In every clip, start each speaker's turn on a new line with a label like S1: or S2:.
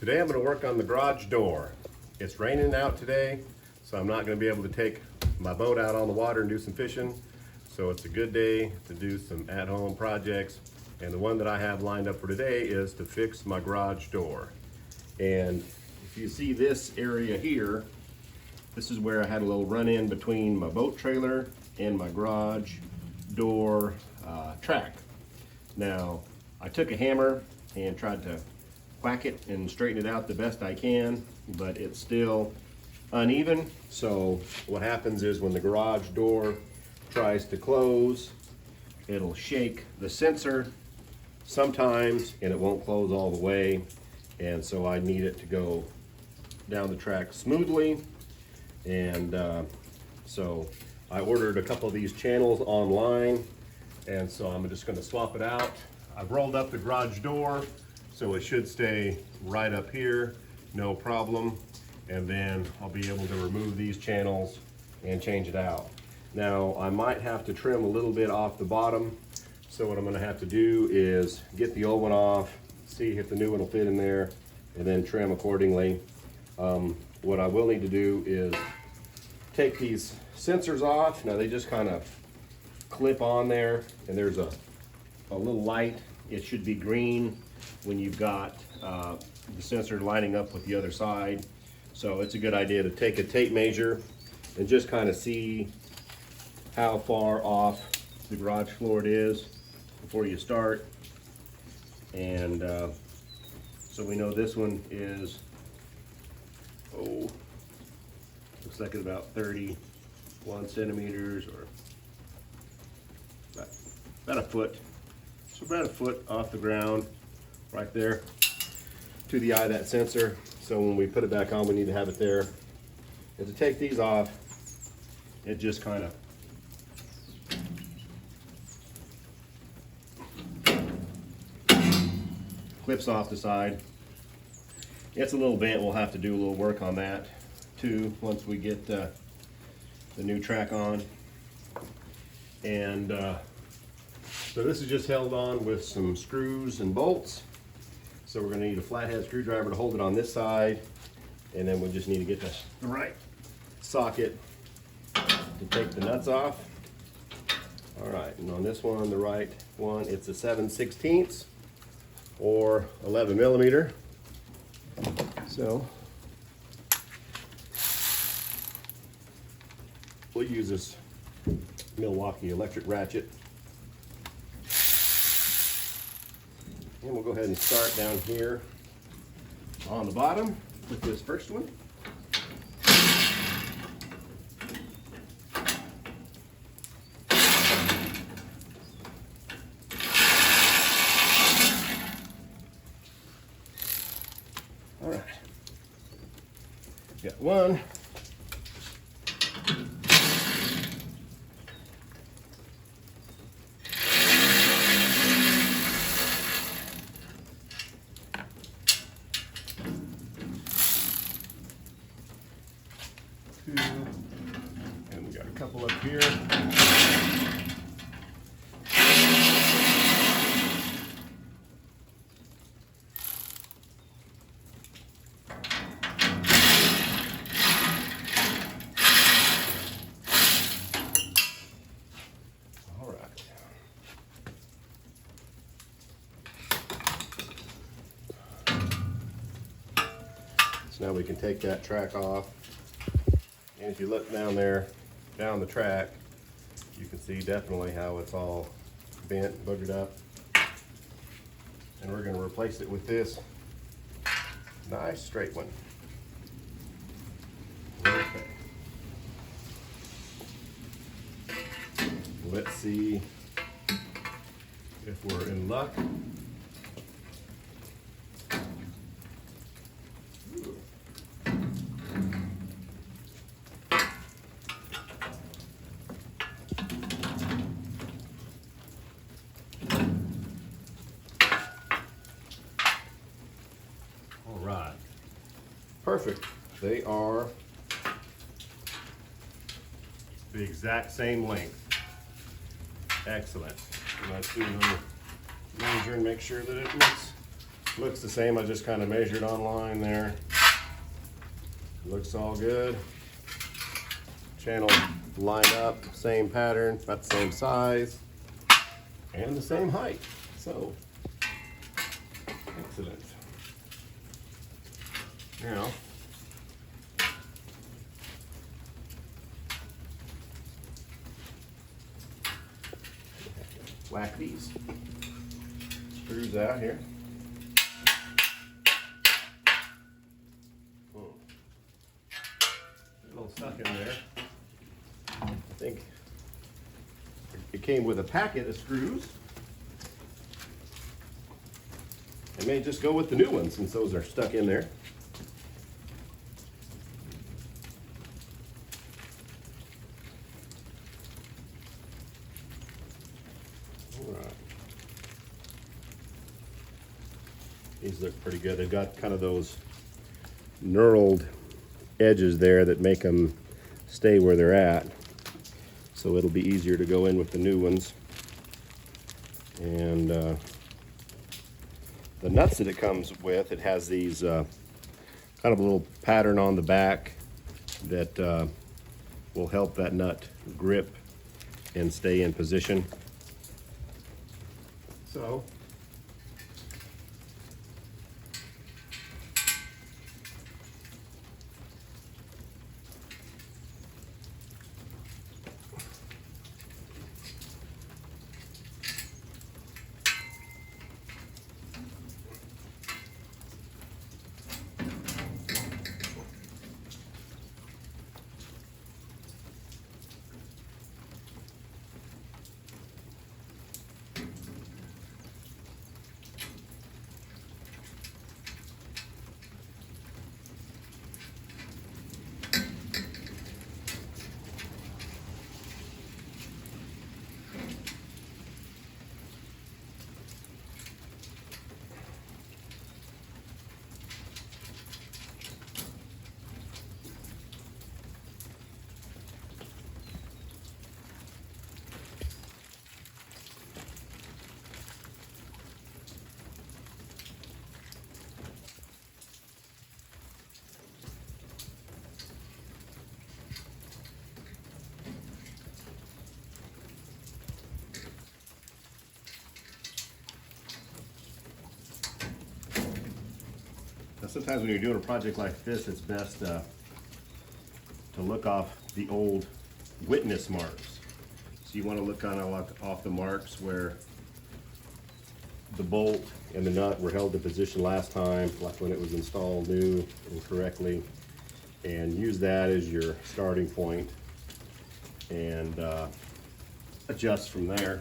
S1: Today I'm going to work on the garage door. It's raining out today, so I'm not going to be able to take my boat out on the water and do some fishing. So it's a good day to do some at-home projects. And the one that I have lined up for today is to fix my garage door. And if you see this area here, this is where I had a little run-in between my boat trailer and my garage door track. Now, I took a hammer and tried to whack it and straighten it out the best I can, but it's still uneven. So what happens is when the garage door tries to close, it'll shake the sensor sometimes and it won't close all the way. And so I need it to go down the track smoothly. And so I ordered a couple of these channels online, and so I'm just going to swap it out. I've rolled up the garage door, so it should stay right up here, no problem. And then I'll be able to remove these channels and change it out. Now, I might have to trim a little bit off the bottom. So what I'm gonna have to do is get the old one off, see if the new one will fit in there, and then trim accordingly. What I will need to do is take these sensors off. Now they just kind of clip on there, and there's a little light. It should be green when you've got the sensor lining up with the other side. So it's a good idea to take a tape measure and just kind of see how far off the garage floor it is before you start. And so we know this one is, looks like it's about 31 centimeters, or about a foot. So about a foot off the ground right there to the eye of that sensor. So when we put it back on, we need to have it there. And to take these off, it just kind of clips off the side. It's a little bent. We'll have to do a little work on that too once we get the new track on. And so this is just held on with some screws and bolts. So we're going to need a flathead screwdriver to hold it on this side, and then we'll just need to get the right socket to take the nuts off. All right, and on this one, the right one, it's a 7/16 or 11 millimeter. So we'll use this Milwaukee electric ratchet. And we'll go ahead and start down here on the bottom with this first one. All right, got one. And we got a couple up here. All right. So now we can take that track off. And if you look down there, down the track, you can see definitely how it's all bent, boogered up. And we're going to replace it with this nice straight one. Okay. Let's see if we're in luck. Right. Perfect. They are the exact same length. Excellent. Let's do another measure and make sure that it Looks the same, I just kind of measured online there. Looks all good. Channel line up, same pattern, about the same size, and the same height. So, excellent. Now, whack these screws out here. A little stuck in there. I think it came with a packet of screws. I may just go with the new ones since those are stuck in there. All right. These look pretty good. They've got kind of those knurled edges there that make them stay where they're at. So it'll be easier to go in with the new ones. And the nuts that it comes with, it has these kind of a little pattern on the back that will help that nut grip and stay in position. So sometimes when you're doing a project like this, it's best to look off the old witness marks. So you want to look kind of like off the marks where the bolt and the nut were held in position last time, like when it was installed new and correctly, and use that as your starting point and adjust from there.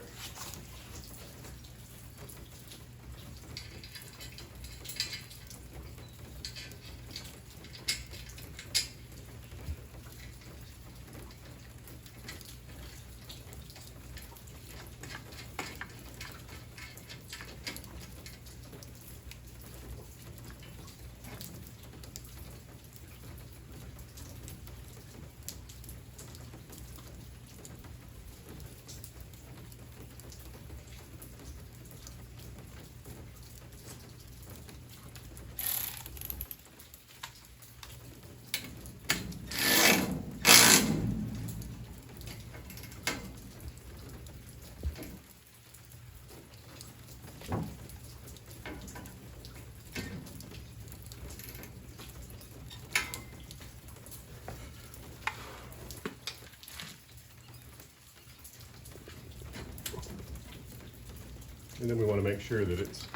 S1: And then we want to make sure that it's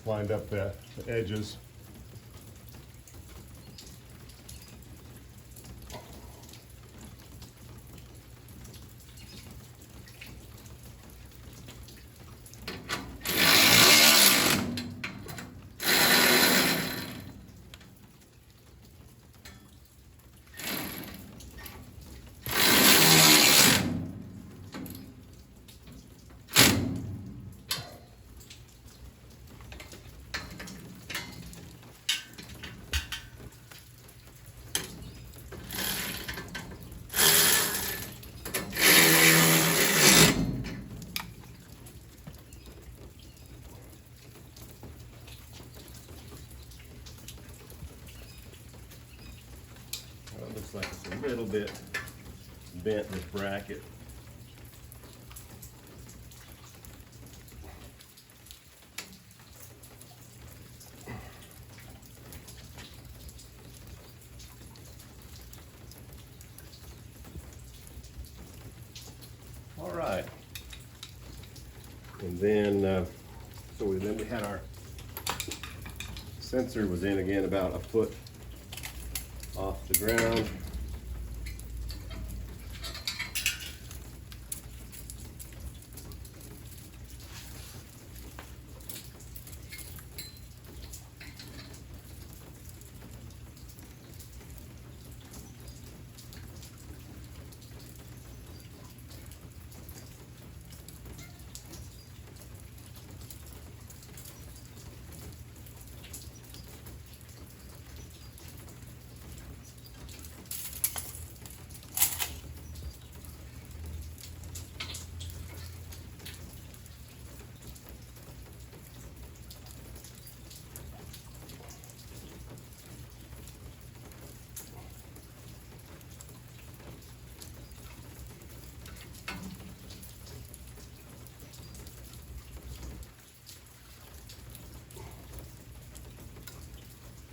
S1: lined up the edges. it looks like it's a little bit bent, this bracket. All right. And then, then we had our sensor was in again about a foot off the ground.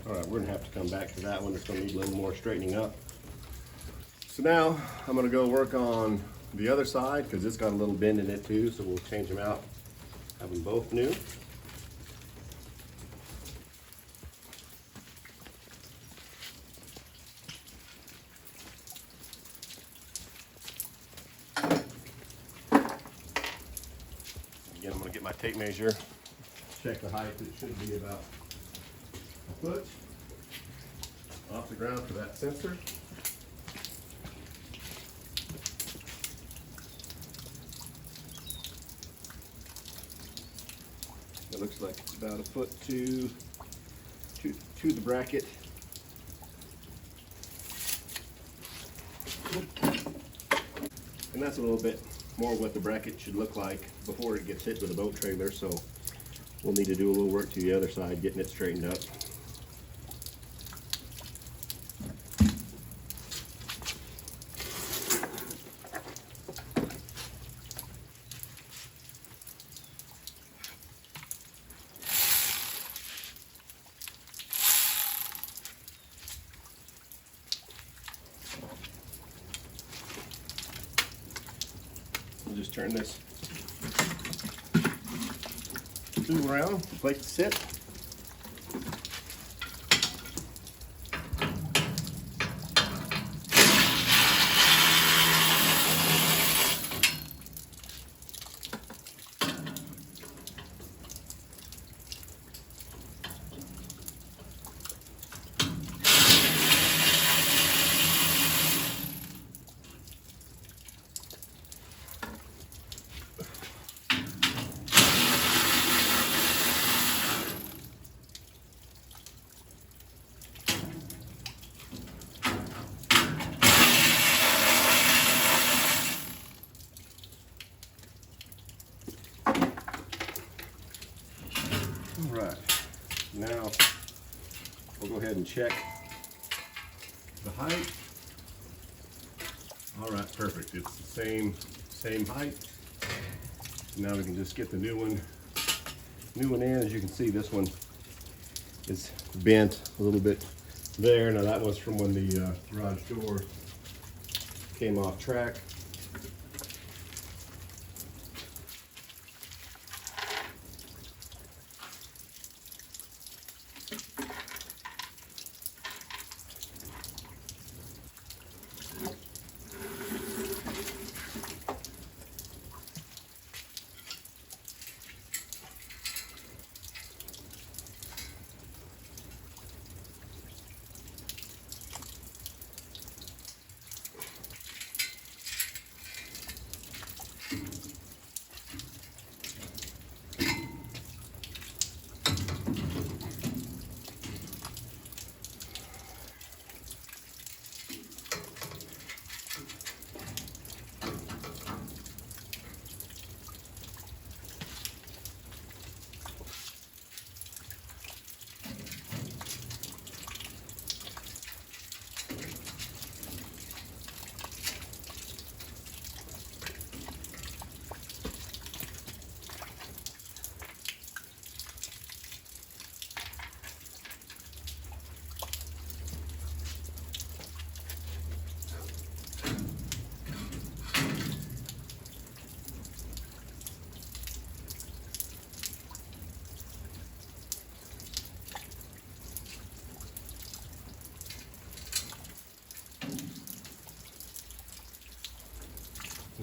S1: All right, we're gonna have to come back to that one. It's gonna need a little more straightening up. So now I'm gonna go work on the other side because it's got a little bend in it too, so we'll change them out, have them both new. Again, I'm gonna get my tape measure, check the height. It should be about a foot off the ground for that sensor. It looks like it's about a foot to the bracket. And that's a little bit more what the bracket should look like before it gets hit with a boat trailer, so we'll need to do a little work to the other side, getting it straightened up. We'll just turn this tool around, place to sit. All right, now we'll go ahead and check the height. All right, perfect. It's the same height. Now we can just get the new one in. As you can see, this one is bent a little bit there. Now that was from when the garage door came off track.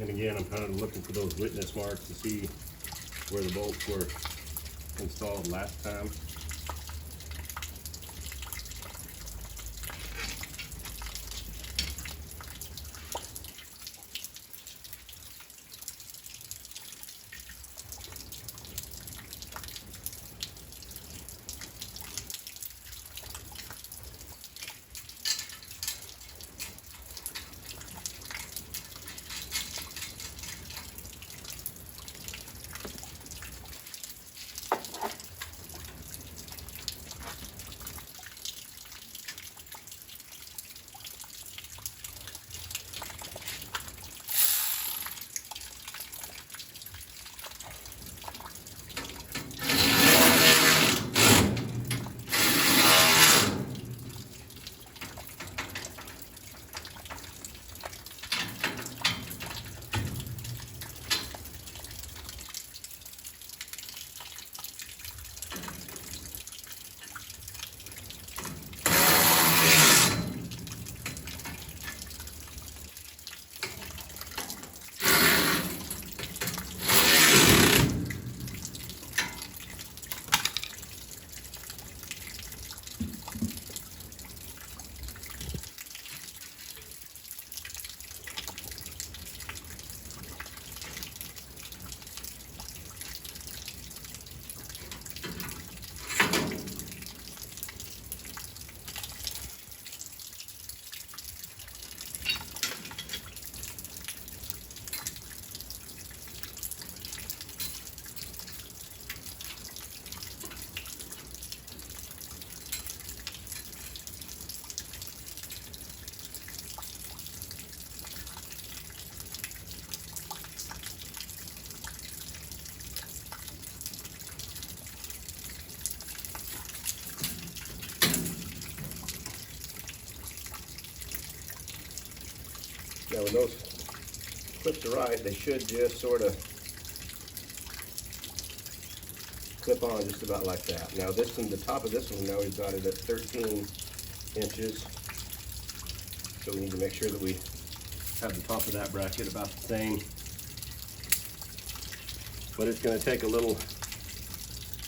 S1: And again, I'm kind of looking for those witness marks to see where the bolts were installed last time. Now when those clip to right, they should just sort of clip on just about like that. Now this one, the top of this one, now we've got it at 13 inches. So we need to make sure that we have the top of that bracket about the same. But it's going to take a little,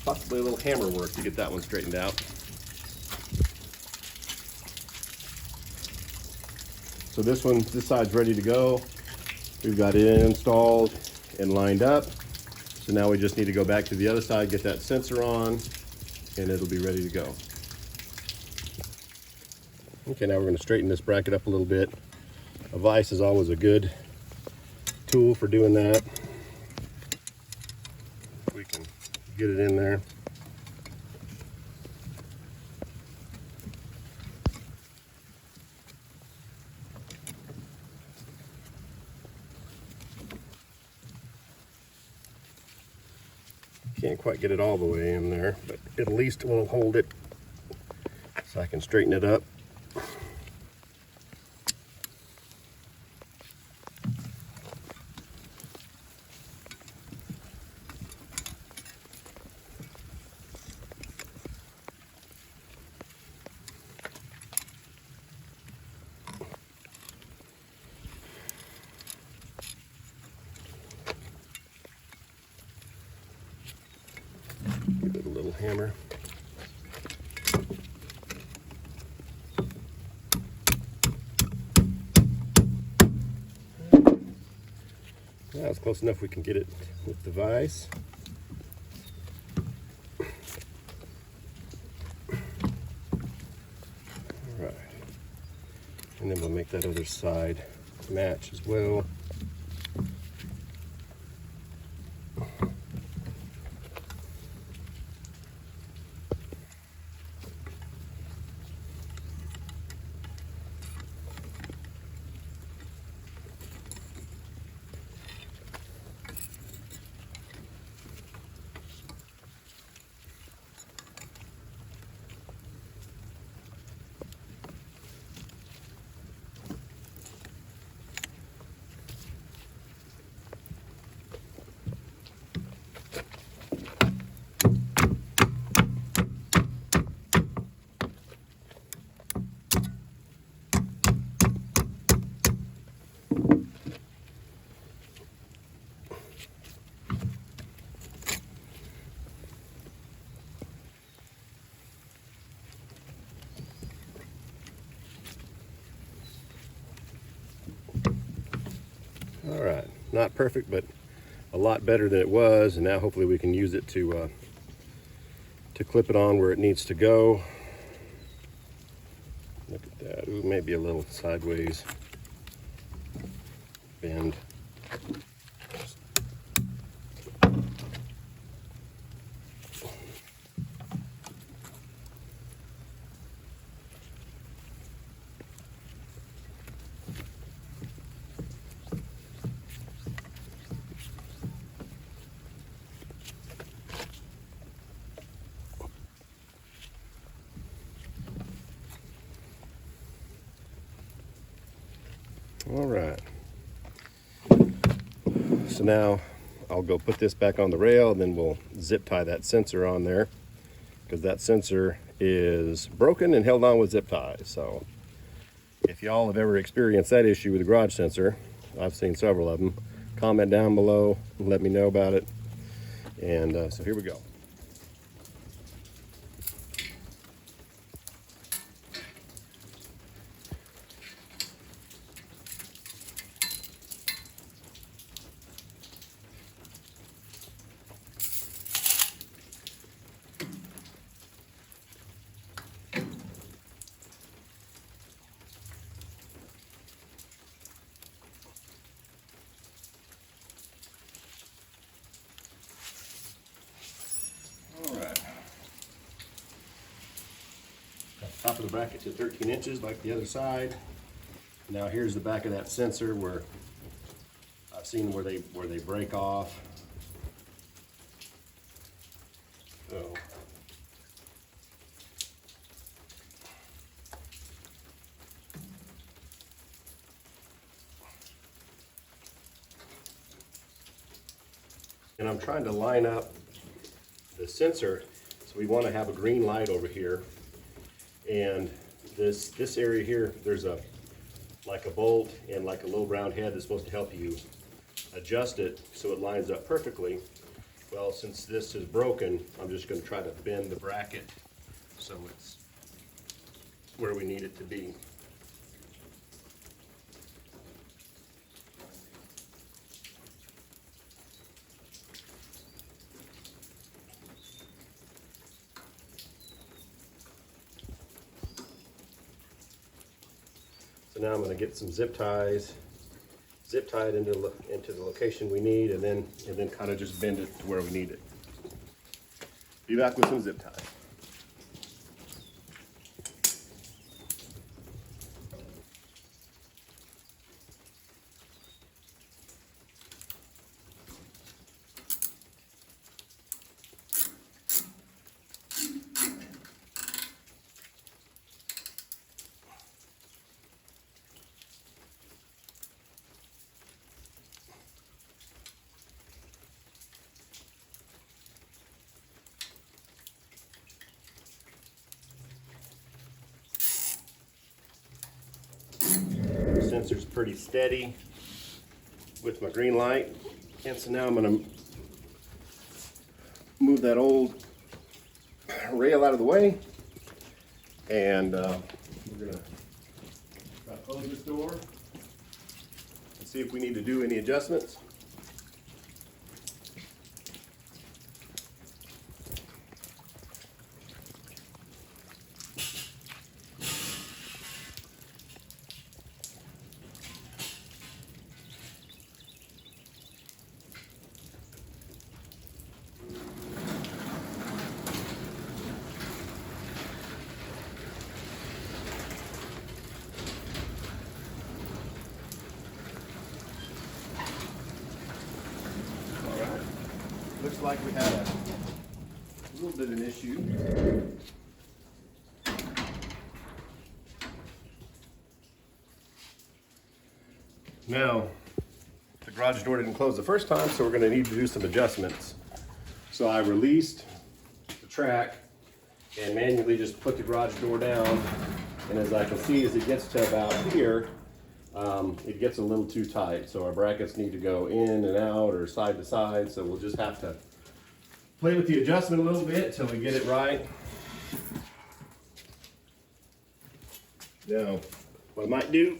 S1: possibly a little hammer work to get that one straightened out. So this side's ready to go. We've got it installed and lined up. So now we just need to go back to the other side, get that sensor on, and it'll be ready to go. Okay, now we're going to straighten this bracket up a little bit. A vise is always a good tool for doing that. We can get it in there. Can't quite get it all the way in there, but at least we'll hold it so I can straighten it up. Give it a little hammer. Now it's close enough we can get it with the vise. Alright. And then we'll make that other side match as well. All right, not perfect, but a lot better than it was, and now hopefully we can use it to clip it on where it needs to go. Look at that. Ooh, maybe a little sideways bend. All right, so now I'll go put this back on the rail, and then we'll zip tie that sensor on there, because that sensor is broken and held on with zip ties. So if y'all have ever experienced that issue with a garage sensor, I've seen several of them, comment down below and let me know about it. And so here we go. Top of the bracket to 13 inches like the other side. Now here's the back of that sensor where I've seen where they break off. So and I'm trying to line up the sensor, so we want to have a green light over here. And this area here, there's like a bolt and like a little round head that's supposed to help you adjust it so it lines up perfectly. Well, since this is broken, I'm just going to try to bend the bracket so it's where we need it to be. So now I'm going to get some zip ties, zip tie it into the location we need, and then kind of just bend it to where we need it. Be back with some zip ties. Sensor's pretty steady with my green light, and so now I'm going to move that old rail out of the way, and we're going to close this door and see if we need to do any adjustments. Looks like we had a little bit of an issue. Now, the garage door didn't close the first time, so we're going to need to do some adjustments. So I released the track and manually just put the garage door down. And as I can see, as it gets to about here, it gets a little too tight. So our brackets need to go in and out or side to side. So we'll just have to play with the adjustment a little bit till we get it right. Now, what I might do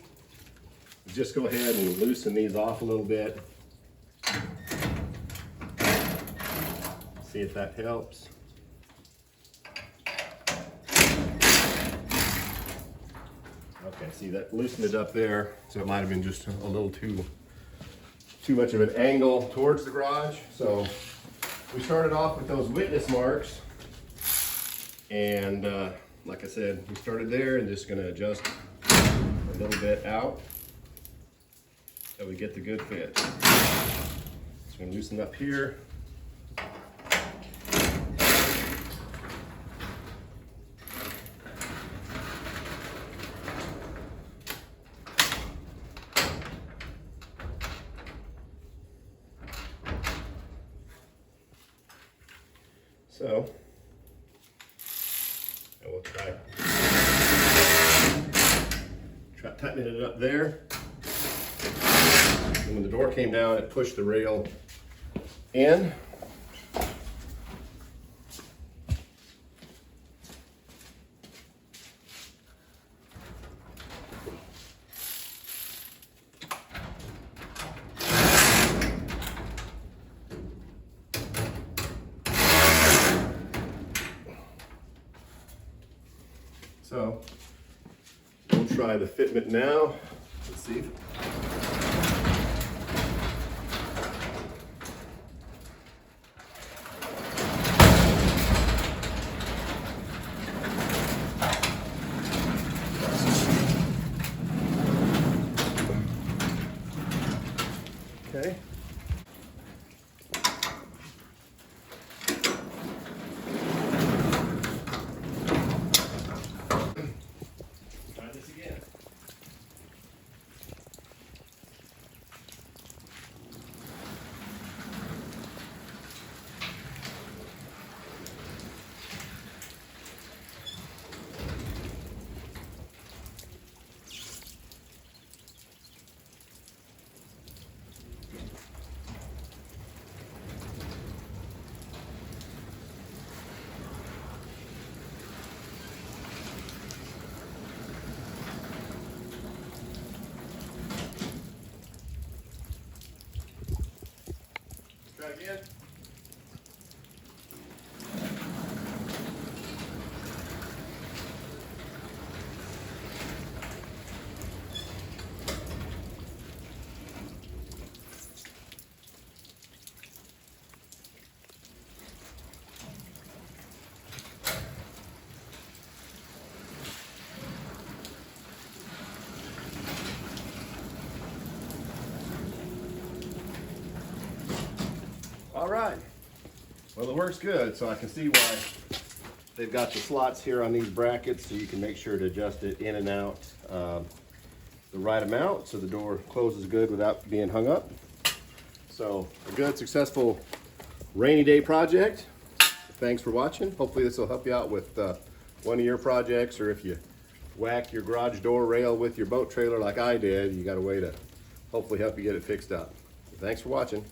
S1: just go ahead and loosen these off a little bit. See if that helps. Okay, see that loosened it up there, so it might have been just a little too much of an angle towards the garage. So we started off with those witness marks, and like I said, we started there and just gonna adjust a little bit out so we get the good fit. So I'm gonna loosen up here. So, and we'll try tightening it up there. And when the door came down, it pushed the rail in. So we'll try the fitment now. Let's see. Okay. Try this again. Try again. All right, well, it works good, so I can see why they've got the slots here on these brackets, so you can make sure to adjust it in and out the right amount so the door closes good without being hung up. So a good, successful rainy day project. Thanks for watching. Hopefully this will help you out with one of your projects, or if you whack your garage door rail with your boat trailer like I did, you got a way to hopefully help you get it fixed up. Thanks for watching.